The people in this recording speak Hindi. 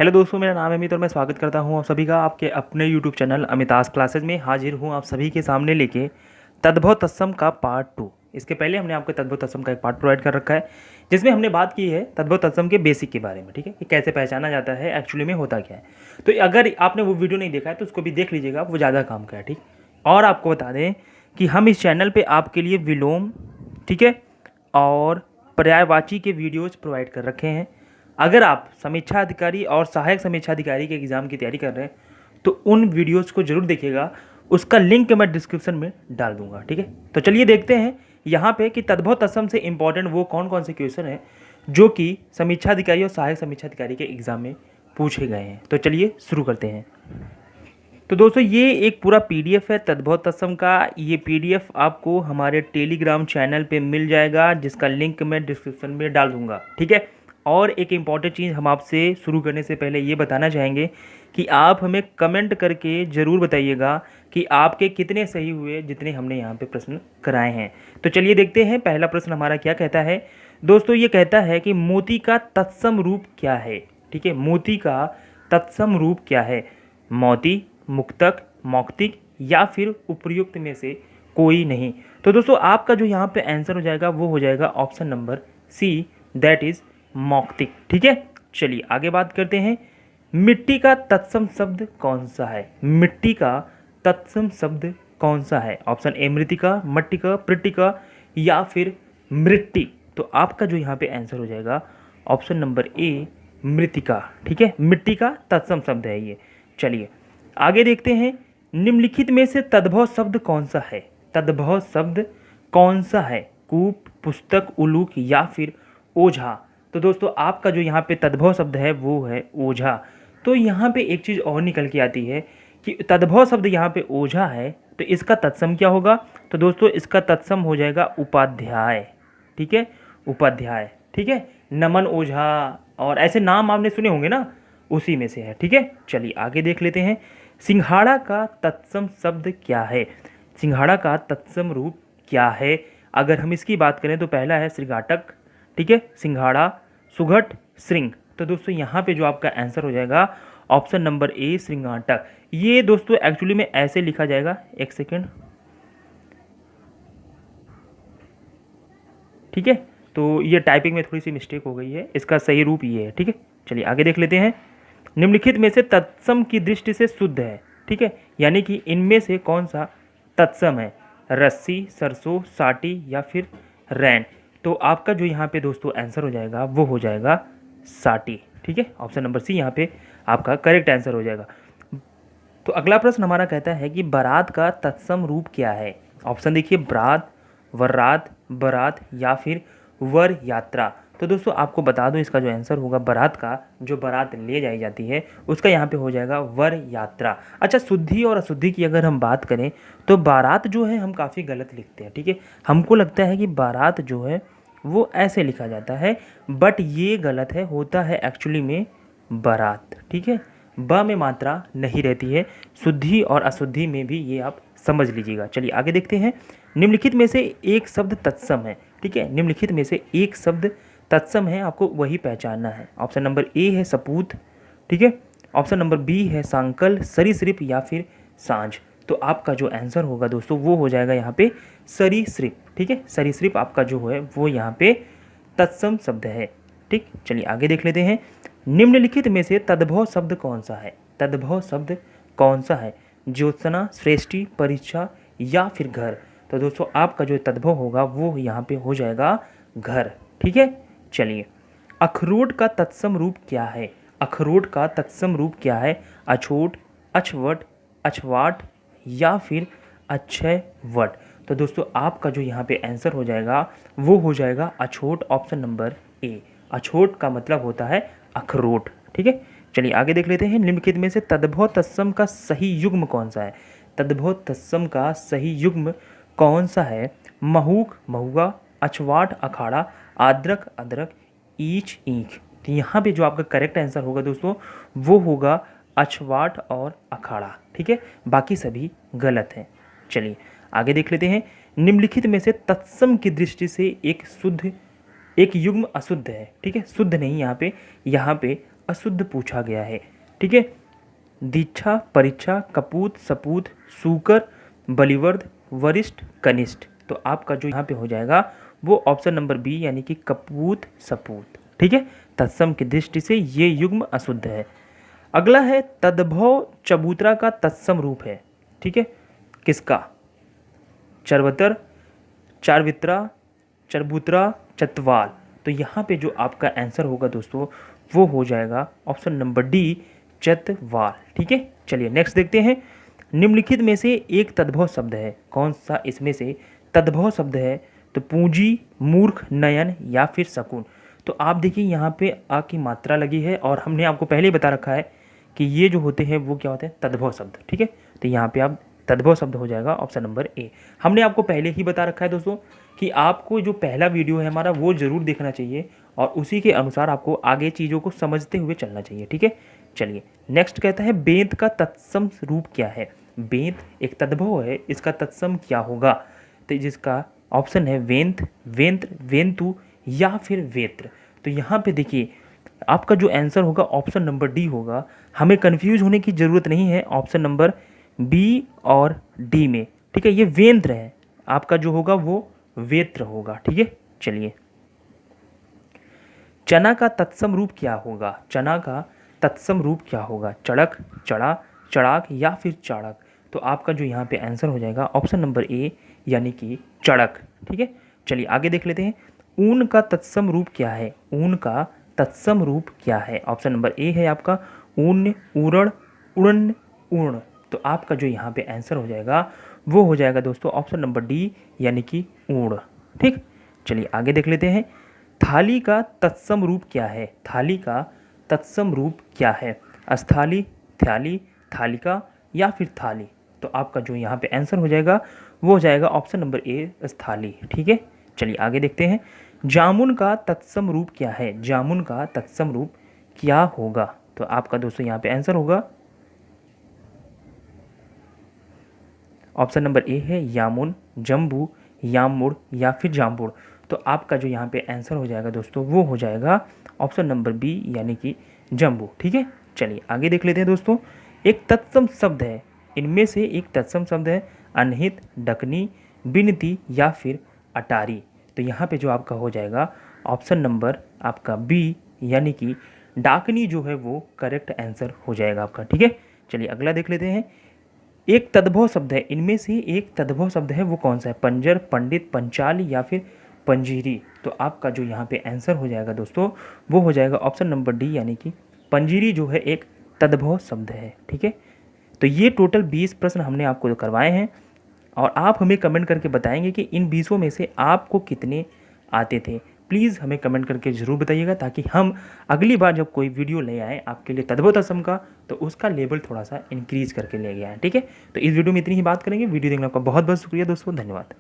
हेलो दोस्तों, मेरा नाम है अमित और मैं स्वागत करता हूं आप सभी का आपके अपने यूट्यूब चैनल अमिताज क्लासेज में। हाजिर हूं आप सभी के सामने लेके तद्भव तत्सम का पार्ट 2। इसके पहले हमने आपको तद्भव तत्सम का एक पार्ट प्रोवाइड कर रखा है जिसमें हमने बात की है तद्भव तत्सम के बेसिक के बारे में। ठीक है, कि कैसे पहचाना जाता है, एक्चुअली में होता क्या है। तो अगर आपने वो वीडियो नहीं देखा है तो उसको भी देख लीजिएगा, वो ज़्यादा काम का है। ठीक, और आपको बता दें कि हम इस चैनल पर आपके लिए विलोम, ठीक है, और पर्यायवाची के वीडियोज़ प्रोवाइड कर रखे हैं। अगर आप समीक्षा अधिकारी और सहायक समीक्षा अधिकारी के एग्ज़ाम की तैयारी कर रहे हैं तो उन वीडियोस को जरूर देखिएगा, उसका लिंक मैं डिस्क्रिप्शन में डाल दूंगा। ठीक है, तो चलिए देखते हैं यहाँ पे कि तद्भव तत्सम से इंपॉर्टेंट वो कौन कौन से क्वेश्चन हैं जो कि समीक्षा अधिकारी और सहायक समीक्षा अधिकारी के एग्ज़ाम में पूछे गए हैं। तो चलिए शुरू करते हैं। तो दोस्तों, ये एक पूरा पीडीएफ है तद्भव तत्सम का। ये पीडीएफ आपको हमारे टेलीग्राम चैनल पे मिल जाएगा जिसका लिंक मैं डिस्क्रिप्शन में डाल दूंगा। ठीक है, और एक इम्पॉर्टेंट चीज़ हम आपसे शुरू करने से पहले ये बताना चाहेंगे कि आप हमें कमेंट करके ज़रूर बताइएगा कि आपके कितने सही हुए जितने हमने यहाँ पे प्रश्न कराए हैं। तो चलिए देखते हैं, पहला प्रश्न हमारा क्या कहता है। दोस्तों, ये कहता है कि मोती का तत्सम रूप क्या है। ठीक है, मोती का तत्सम रूप क्या है। मोती, मुक्तक, मौक्तिक या फिर उपर्युक्त में से कोई नहीं। तो दोस्तों, आपका जो यहाँ पे आंसर हो जाएगा वो हो जाएगा option number C, that is मौक्तिक। ठीक है, चलिए आगे बात करते हैं। मिट्टी का तत्सम शब्द कौन सा है। मिट्टी का तत्सम शब्द कौन सा है। ऑप्शन ए मृतिका, मट्टिका, पृट्टिका या फिर मृट्टी। तो आपका जो यहाँ पे आंसर हो जाएगा ऑप्शन नंबर ए, मृतिका। ठीक है, मिट्टी का तत्सम शब्द है ये। चलिए आगे देखते हैं। निम्नलिखित में से तद्भव शब्द कौन सा है। तद्भव शब्द कौन सा है। कूप, पुस्तक, उलूक या फिर ओझा। तो दोस्तों, आपका जो यहाँ पे तद्भव शब्द है वो है ओझा। तो यहाँ पे एक चीज़ और निकल के आती है कि तद्भव शब्द यहाँ पे ओझा है तो इसका तत्सम क्या होगा। तो दोस्तों, इसका तत्सम हो जाएगा उपाध्याय। ठीक है, उपाध्याय। ठीक है, नमन ओझा और ऐसे नाम आपने सुने होंगे ना, उसी में से है। ठीक है, चलिए आगे देख लेते हैं। सिंघाड़ा का तत्सम शब्द क्या है। सिंघाड़ा का तत्सम रूप क्या है। अगर हम इसकी बात करें तो पहला है श्रृंगाटक। ठीक है, सिंघाड़ा, सुघट, श्रृंग। तो दोस्तों, यहाँ पे जो आपका आंसर हो जाएगा ऑप्शन नंबर ए, श्रृंगाटक। ये दोस्तों एक्चुअली में ऐसे लिखा जाएगा, एक सेकेंड। ठीक है, तो ये टाइपिंग में थोड़ी सी मिस्टेक हो गई है, इसका सही रूप ये है। ठीक है, चलिए आगे देख लेते हैं। निम्नलिखित में से तत्सम की दृष्टि से शुद्ध है। ठीक है, यानी कि इनमें से कौन सा तत्सम है। रस्सी, सरसों, साटी या फिर रैन। तो आपका जो यहाँ पे दोस्तों आंसर हो जाएगा वो हो जाएगा साटी। ठीक है, ऑप्शन नंबर सी यहाँ पे आपका करेक्ट आंसर हो जाएगा। तो अगला प्रश्न हमारा कहता है कि बारात का तत्सम रूप क्या है। ऑप्शन देखिए, बरात, वर्रात, बारात या फिर वर यात्रा। तो दोस्तों, आपको बता दूं इसका जो आंसर होगा बारात का, जो बारात ले जाई जाती है उसका यहाँ पे हो जाएगा वर यात्रा। अच्छा, शुद्धि और अशुद्धि की अगर हम बात करें तो बारात जो है हम काफ़ी गलत लिखते हैं। ठीक है, हमको लगता है कि बारात जो है वो ऐसे लिखा जाता है, बट ये गलत है, होता है एक्चुअली में बारात। ठीक है, ब में मात्रा नहीं रहती है। शुद्धि और अशुद्धि में भी ये आप समझ लीजिएगा। चलिए आगे देखते हैं। निम्नलिखित में से एक शब्द तत्सम है। ठीक है, निम्नलिखित में से एक शब्द तत्सम है, आपको वही पहचानना है। ऑप्शन नंबर ए है सपूत। ठीक है, ऑप्शन नंबर बी है सांकल, सरीसृप या फिर सांझ। तो आपका जो आंसर होगा दोस्तों वो हो जाएगा यहाँ पे सरीसृप। ठीक है, सरीसृप आपका जो है वो यहाँ पे तत्सम शब्द है। ठीक, चलिए आगे देख लेते हैं। निम्नलिखित में से तद्भव शब्द कौन सा है। तद्भव शब्द कौन सा है। ज्योत्सना, श्रेष्ठी, परीक्षा या फिर घर। तो दोस्तों, आपका जो तद्भव होगा वो यहाँ पे हो जाएगा घर। ठीक है, चलिए अखरोट का तत्सम रूप क्या है। अखरोट का तत्सम रूप क्या है। अछोट, अछवट, अछवाट या फिर अक्षयवट। तो दोस्तों, आपका जो यहाँ पे आंसर हो जाएगा वो हो जाएगा अछोट, ऑप्शन नंबर ए। अछोट का मतलब होता है अखरोट। ठीक है, चलिए आगे देख लेते हैं। निम्नलिखित में से तद्भव तत्सम का सही युग्म कौन सा है। तद्भव तत्सम का सही युग्म कौन सा है। महूक, महुआ, अछवाट, अखाड़ा, आद्रक, अदरक, ईच, ईख। तो यहाँ पे जो आपका करेक्ट आंसर होगा दोस्तों वो होगा अछवाट और अखाड़ा। ठीक है, बाकी सभी गलत हैं। चलिए आगे देख लेते हैं। निम्नलिखित में से तत्सम की दृष्टि से एक युग्म अशुद्ध है। ठीक है, शुद्ध नहीं, यहाँ पे अशुद्ध पूछा गया है। ठीक है, दीक्षा, परीक्षा, कपूत, सपूत, सूकर, बलिवर्द, वरिष्ठ, कनिष्ठ। तो आपका जो यहाँ पे हो जाएगा वो ऑप्शन नंबर बी यानी कि कपूत सपूत। ठीक है, तत्सम की दृष्टि से ये युग्म अशुद्ध है। अगला है तद्भव चबूतरा का तत्सम रूप है। ठीक है, किसका? चरवतर, चारवित्रा, चरबूतरा, चतवाल। तो यहाँ पे जो आपका आंसर होगा दोस्तों वो हो जाएगा ऑप्शन नंबर डी, चतवाल। ठीक है, चलिए नेक्स्ट देखते हैं। निम्नलिखित में से एक तद्भव शब्द है, कौन सा इसमें से तद्भव शब्द है? तो पूंजी, मूर्ख, नयन या फिर शकुन। तो आप देखिए यहाँ पे आ की मात्रा लगी है और हमने आपको पहले ही बता रखा है कि ये जो होते हैं वो क्या होते हैं? तद्भव शब्द। ठीक है, तो यहाँ पे आप तद्भव शब्द हो जाएगा ऑप्शन नंबर ए। हमने आपको पहले ही बता रखा है दोस्तों कि आपको जो पहला वीडियो है हमारा वो ज़रूर देखना चाहिए और उसी के अनुसार आपको आगे चीज़ों को समझते हुए चलना चाहिए। ठीक है, चलिए नेक्स्ट कहता है बेंत का तत्सम रूप क्या है? बेंत एक तद्भव है, इसका तत्सम क्या होगा? तो जिसका ऑप्शन है वेंत, वेंत्र, वेंतु या फिर वेत्र। तो यहाँ पे देखिए आपका जो आंसर होगा ऑप्शन नंबर डी होगा। हमें कंफ्यूज होने की ज़रूरत नहीं है ऑप्शन नंबर बी और डी में। ठीक है, ये वेंत्र है, आपका जो होगा वो वेत्र होगा। ठीक है, चलिए चना का तत्सम रूप क्या होगा? चना का तत्सम रूप क्या होगा? चड़क, चढ़ा, चढ़ाक या फिर चाड़क। तो आपका जो यहाँ पे आंसर हो जाएगा ऑप्शन नंबर ए यानी कि चड़क। ठीक है, चलिए आगे देख लेते हैं। ऊन का तत्सम रूप क्या है? ऊन का तत्सम रूप क्या है? ऑप्शन नंबर ए है आपका ऊन, उरण, उड़न, ऊर्ण। तो आपका जो यहाँ पे आंसर हो जाएगा वो हो जाएगा दोस्तों ऑप्शन नंबर डी यानी कि ऊर्ण। ठीक, चलिए आगे देख लेते हैं। थाली का तत्सम रूप क्या है? थाली का तत्सम रूप क्या है? अस्थाली, थ्याली, थालिका या फिर थाली। तो आपका जो यहाँ पे आंसर हो जाएगा वो हो जाएगा ऑप्शन नंबर ए स्थाली। ठीक है, चलिए आगे देखते हैं। जामुन का तत्सम रूप क्या है? जामुन का तत्सम रूप क्या होगा? तो आपका दोस्तों यहाँ पे आंसर होगा ऑप्शन नंबर ए है यामुन, जम्बू, यामुड़ या फिर जाम्बुड़। तो आपका जो यहाँ पे आंसर हो जाएगा दोस्तों वो हो जाएगा ऑप्शन नंबर बी यानी कि जम्बू। ठीक है, चलिए आगे देख लेते हैं दोस्तों। एक तत्सम शब्द है, इनमें से एक तत्सम शब्द है अनहित, डकनी, बिनती या फिर अटारी। तो यहाँ पे जो आपका हो जाएगा ऑप्शन नंबर आपका बी यानी कि डाकनी जो है वो करेक्ट आंसर हो जाएगा आपका। ठीक है, चलिए अगला देख लेते हैं। एक तद्भव शब्द है, इनमें से एक तद्भव शब्द है वो कौन सा है? पंजर, पंडित, पंचाली या फिर पंजीरी। तो आपका जो यहाँ पे आंसर हो जाएगा दोस्तों वो हो जाएगा ऑप्शन नंबर डी यानी कि पंजीरी जो है एक तद्भव शब्द है। ठीक है, तो ये टोटल 20 प्रश्न हमने आपको करवाए हैं और आप हमें कमेंट करके बताएंगे कि इन 20 में से आपको कितने आते थे। प्लीज़ हमें कमेंट करके ज़रूर बताइएगा ताकि हम अगली बार जब कोई वीडियो ले आएँ आपके लिए तद्भव तत्सम का तो उसका लेवल थोड़ा सा इंक्रीज़ करके ले गया है। ठीक है, तो इस वीडियो में इतनी ही बात करेंगे। वीडियो देखने का बहुत बहुत शुक्रिया दोस्तों, धन्यवाद।